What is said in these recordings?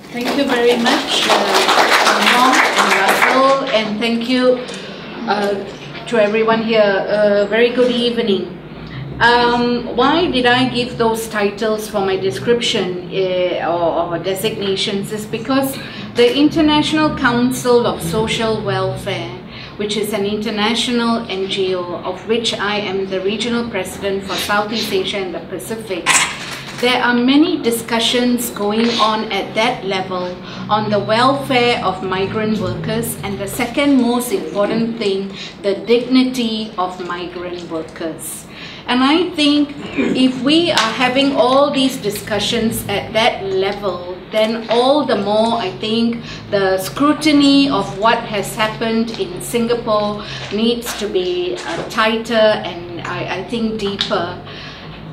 Thank you very much, Mom and Russell, and thank you to everyone here. Very good evening. Why did I give those titles for my description or designations is because the International Council of Social Welfare, which is an international NGO of which I am the regional president for Southeast Asia and the Pacific, there are many discussions going on at that level on the welfare of migrant workers, and the second most important thing, the dignity of migrant workers. And I think if we are having all these discussions at that level, then all the more I think the scrutiny of what has happened in Singapore needs to be tighter and I think deeper.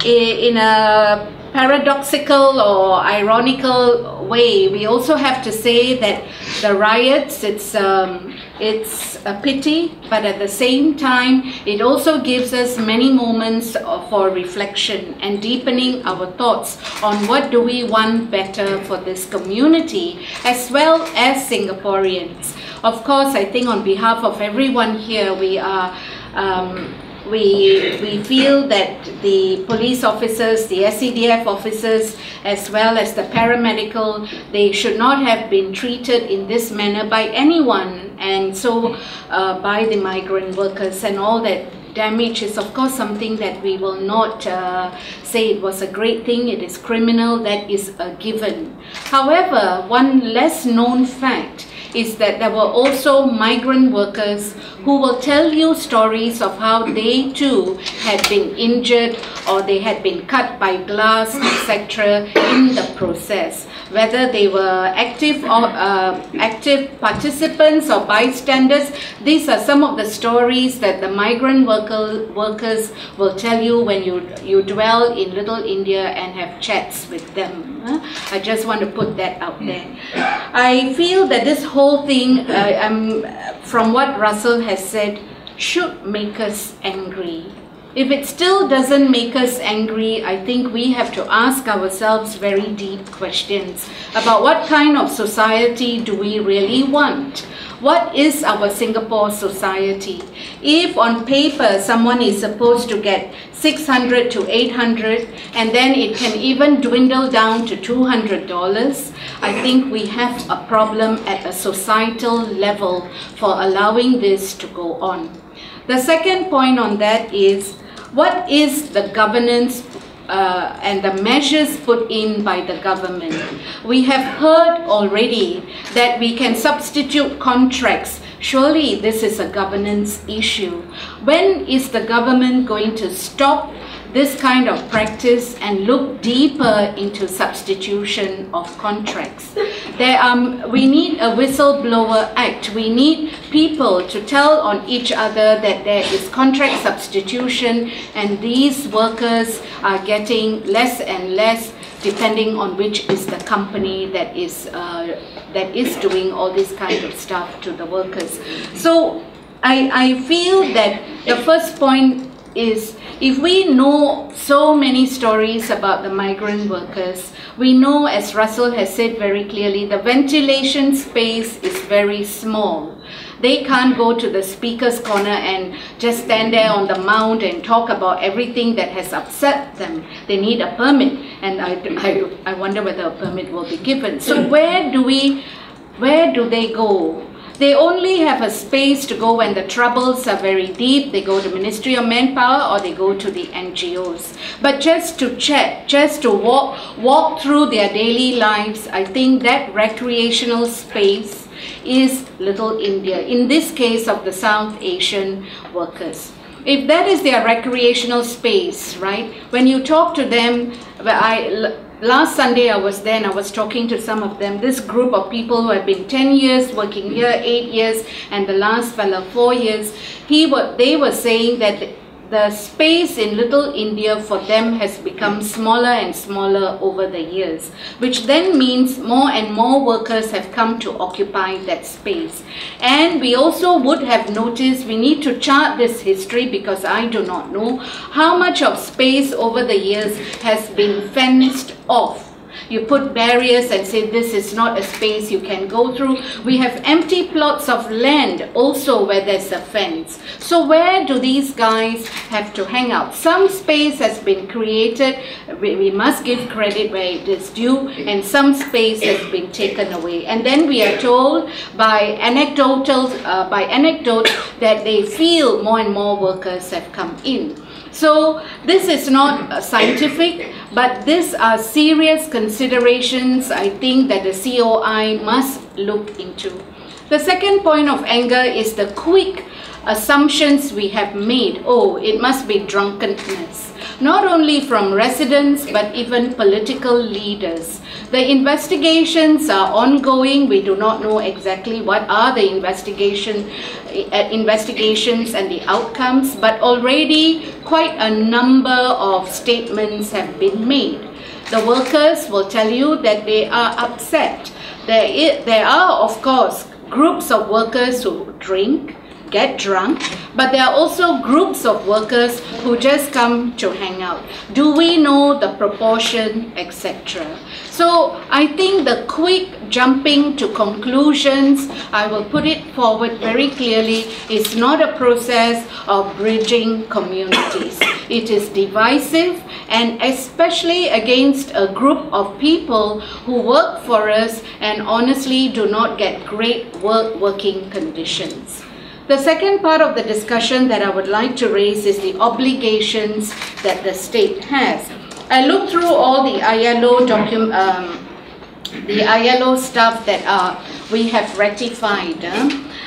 In a paradoxical or ironical way, we also have to say that the riots, it's a pity, but at the same time, it also gives us many moments for reflection and deepening our thoughts on what do we want better for this community as well as Singaporeans. Of course, I think on behalf of everyone here, we are we feel that the police officers, the SCDF officers, as well as the paramedical, they should not have been treated in this manner by anyone, and so by the migrant workers, and all that damage is of course something that we will not say it was a great thing, it is criminal, that is a given. However, one less known fact is that there were also migrant workers who will tell you stories of how they too had been injured or they had been cut by glass, etc. in the process. Whether they were active participants or bystanders, these are some of the stories that the migrant workers will tell you when you dwell in Little India and have chats with them. I just want to put that out there. I feel that this whole thing, from what Russell has said, should make us angry. If it still doesn't make us angry, I think we have to ask ourselves very deep questions about what kind of society do we really want? What is our Singapore society? If on paper someone is supposed to get 600 to 800 and then it can even dwindle down to $200, I think we have a problem at a societal level for allowing this to go on. The second point on that is, what is the governance and the measures put in by the government? We have heard already that we can substitute contracts. Surely this is a governance issue. When is the government going to stop this kind of practice and look deeper into substitution of contracts? We need a whistleblower act. We need people to tell on each other that there is contract substitution and these workers are getting less and less depending on which is the company that is doing all this kind of stuff to the workers. So I feel that the first point is, if we know so many stories about the migrant workers, we know, as Russell has said very clearly, the ventilation space is very small. They can't go to the speaker's corner and just stand there on the mount and talk about everything that has upset them. They need a permit, and I wonder whether a permit will be given. So where do they go? They only have a space to go when the troubles are very deep. They go to Ministry of Manpower or they go to the NGOs. But just to chat, just to walk through their daily lives, I think that recreational space is Little India, in this case of the South Asian workers. If that is their recreational space, right, when you talk to them, last Sunday I was there and I was talking to some of them, this group of people who have been 10 years working here, 8 years, and the last fellow 4 years, they were saying that the space in Little India for them has become smaller and smaller over the years, which then means more and more workers have come to occupy that space. And we also would have noticed, we need to chart this history because I do not know how much of space over the years has been fenced off. You put barriers and say this is not a space you can go through. We have empty plots of land also where there's a fence. So where do these guys have to hang out? Some space has been created. We must give credit where it is due, and some space has been taken away. And then we are told by anecdote that they feel more and more workers have come in. So this is not scientific, but these are serious considerations I think that the COI must look into. The second point of anger is the quick assumptions we have made. Oh, it must be drunkenness. Not only from residents, but even political leaders. The investigations are ongoing. We do not know exactly what are the investigations and the outcomes, but already quite a number of statements have been made. The workers will tell you that they are upset. There are, of course, groups of workers who drink, get drunk, but there are also groups of workers who just come to hang out. Do we know the proportion, etc.? So I think the quick jumping to conclusions, I will put it forward very clearly, is not a process of bridging communities. It is divisive, and especially against a group of people who work for us and honestly do not get great working conditions. The second part of the discussion that I would like to raise is the obligations that the state has. I looked through all the ILO stuff that we have ratified.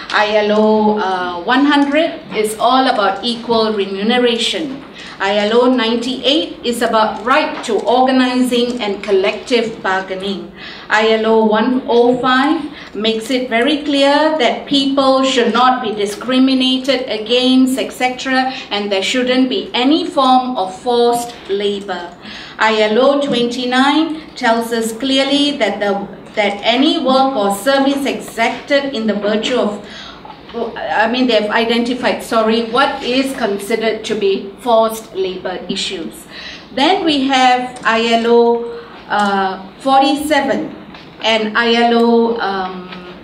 ILO 100 is all about equal remuneration. ILO 98 is about right to organizing and collective bargaining. ILO 105 makes it very clear that people should not be discriminated against, etc., and there shouldn't be any form of forced labor. ILO 29 tells us clearly that any work or service exacted in the virtue of they've identified, what is considered to be forced labor issues. Then we have ILO 47 and ILO,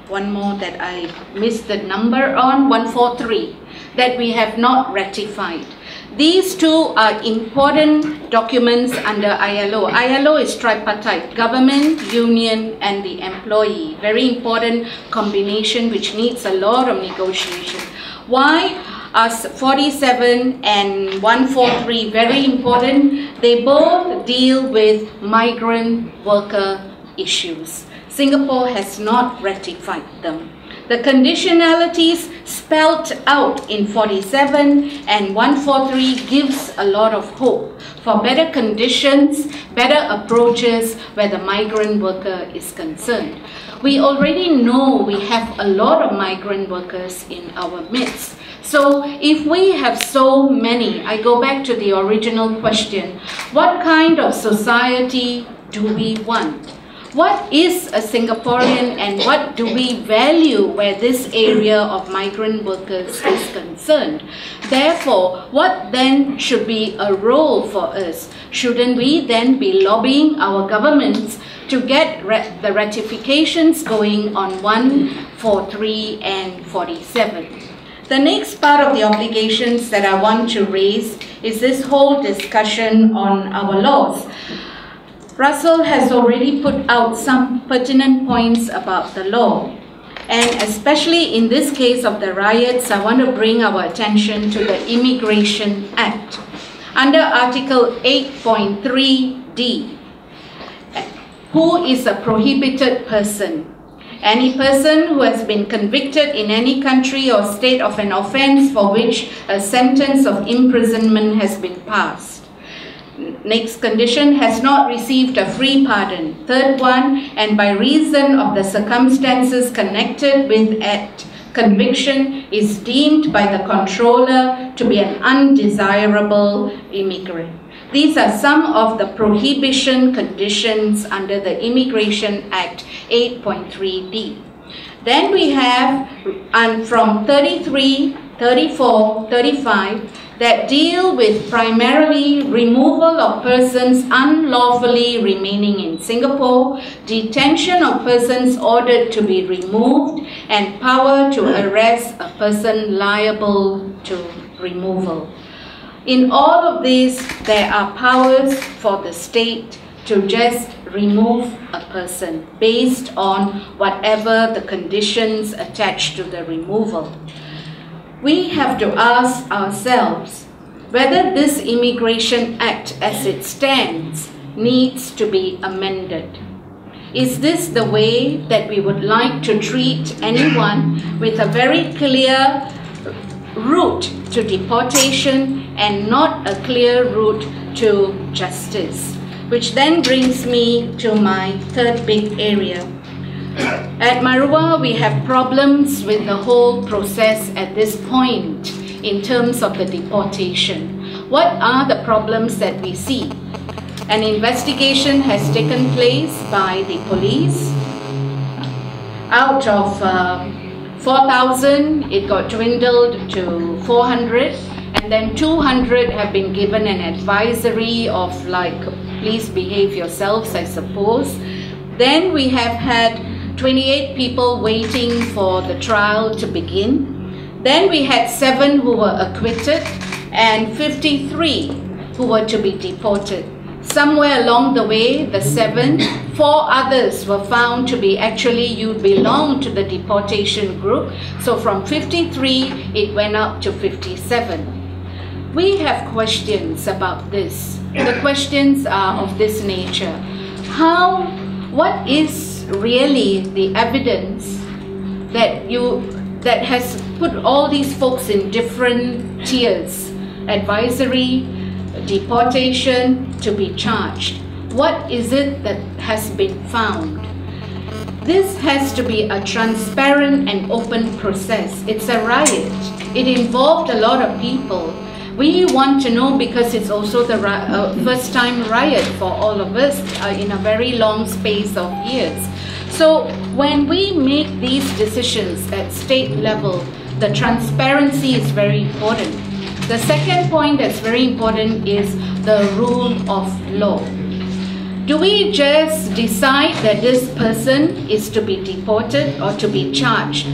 one more that I missed the number on, 143, that we have not ratified. These two are important documents under ILO. ILO is tripartite, government, union, and the employee. Very important combination which needs a lot of negotiation. Why are 47 and 143 very important? They both deal with migrant worker issues. Singapore has not ratified them. The conditionalities spelt out in 47 and 143 gives a lot of hope for better conditions, better approaches where the migrant worker is concerned. We already know we have a lot of migrant workers in our midst. So if we have so many, I go back to the original question, what kind of society do we want? What is a Singaporean and what do we value where this area of migrant workers is concerned? Therefore, what then should be a role for us? Shouldn't we then be lobbying our governments to get the ratifications going on 143 and 47? The next part of the obligations that I want to raise is this whole discussion on our laws. Russell has already put out some pertinent points about the law. And especially in this case of the riots, I want to bring our attention to the Immigration Act. Under Article 8.3d, who is a prohibited person? Any person who has been convicted in any country or state of an offense for which a sentence of imprisonment has been passed. Next condition, has not received a free pardon. Third one, and by reason of the circumstances connected with that conviction is deemed by the controller to be an undesirable immigrant. These are some of the prohibition conditions under the Immigration Act 8.3d. Then we have, and from 33, 34, 35, that deal with primarily removal of persons unlawfully remaining in Singapore, detention of persons ordered to be removed, and power to arrest a person liable to removal. In all of these, there are powers for the state to just remove a person based on whatever the conditions attached to the removal. We have to ask ourselves whether this Immigration Act as it stands needs to be amended. Is this the way that we would like to treat anyone with a very clear route to deportation and not a clear route to justice? Which then brings me to my third big area. At MARUAH, we have problems with the whole process at this point in terms of the deportation. What are the problems that we see? An investigation has taken place by the police. Out of 4,000, it got dwindled to 400, and then 200 have been given an advisory of like, please behave yourselves, I suppose. Then we have had 28 people waiting for the trial to begin. Then we had 7 who were acquitted and 53 who were to be deported. Somewhere along the way, the 7, 4 others were found to be actually you belong to the deportation group. So from 53, it went up to 57. We have questions about this. The questions are of this nature. What is really the evidence that has put all these folks in different tiers, advisory, deportation, to be charged? What is it that has been found? This has to be a transparent and open process. It's a riot. It involved a lot of people. We want to know because it's also the first time riot for all of us in a very long space of years. So when we make these decisions at state level, the transparency is very important. The second point that's very important is the rule of law. Do we just decide that this person is to be deported or to be charged?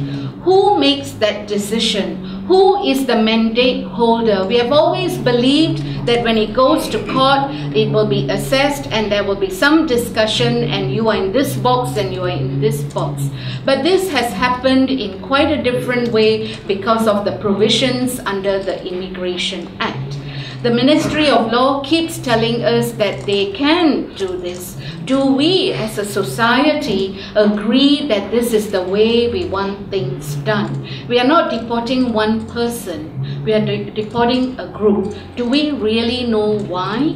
Who makes that decision? Who is the mandate holder? We have always believed that when it goes to court, it will be assessed and there will be some discussion and you are in this box and you are in this box. But this has happened in quite a different way because of the provisions under the Immigration Act. The Ministry of Law keeps telling us that they can do this. Do we as a society agree that this is the way we want things done? We are not deporting one person, we are deporting a group. Do we really know why?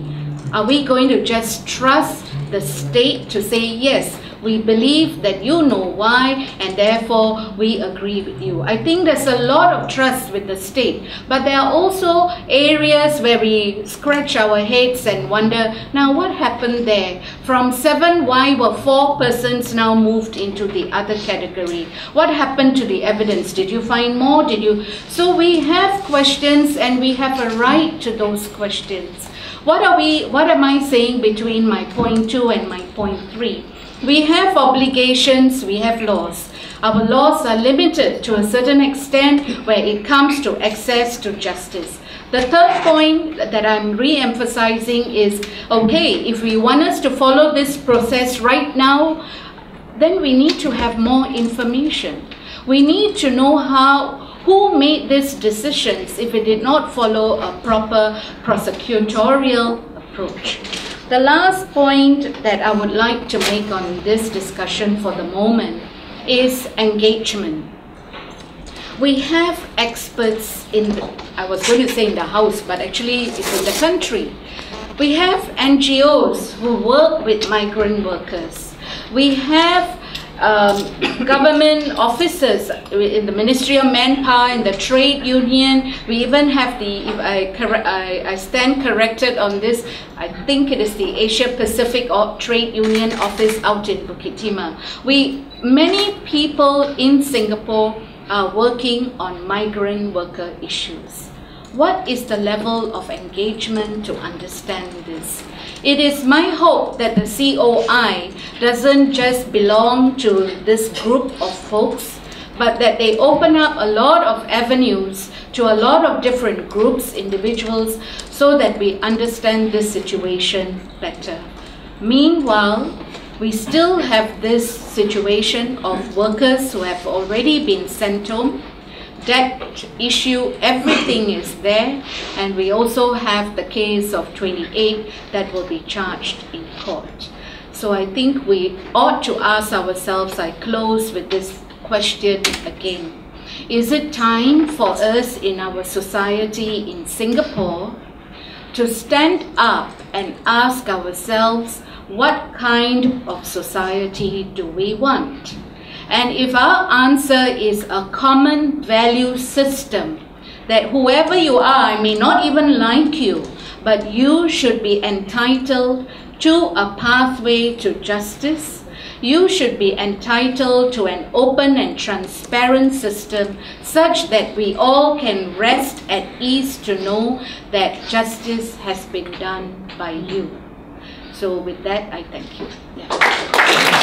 Are we going to just trust the state to say, yes, we believe that you know why and therefore we agree with you? I think there's a lot of trust with the state, but there are also areas where we scratch our heads and wonder, now what happened there? From 7, why were 4 persons now moved into the other category? What happened to the evidence? Did you find more? So we have questions and we have a right to those questions. What am I saying between my point 2 and my point 3? We have obligations, we have laws. Our laws are limited to a certain extent where it comes to access to justice. The third point that I'm re-emphasizing is, okay, if we want us to follow this process right now, then we need to have more information. We need to know who made these decisions if it did not follow a proper prosecutorial approach. The last point that I would like to make on this discussion for the moment is engagement. We have experts I was going to say in the house, but actually it's in the country. We have NGOs who work with migrant workers. We have government officers in the Ministry of Manpower, in the trade union. We even have if I stand corrected on this, I think it is the Asia Pacific Trade Union office out in Bukit Timah. Many people in Singapore are working on migrant worker issues. What is the level of engagement to understand this? It is my hope that the COI doesn't just belong to this group of folks, but that they open up a lot of avenues to a lot of different groups, individuals, so that we understand this situation better. Meanwhile, we still have this situation of workers who have already been sent home. That issue, everything is there, and we also have the case of 28 that will be charged in court. So I think we ought to ask ourselves, I close with this question again. Is it time for us in our society in Singapore to stand up and ask ourselves, what kind of society do we want? And if our answer is a common value system, that whoever you are, I may not even like you, but you should be entitled to a pathway to justice, you should be entitled to an open and transparent system such that we all can rest at ease to know that justice has been done by you. So with that, I thank you. Yeah.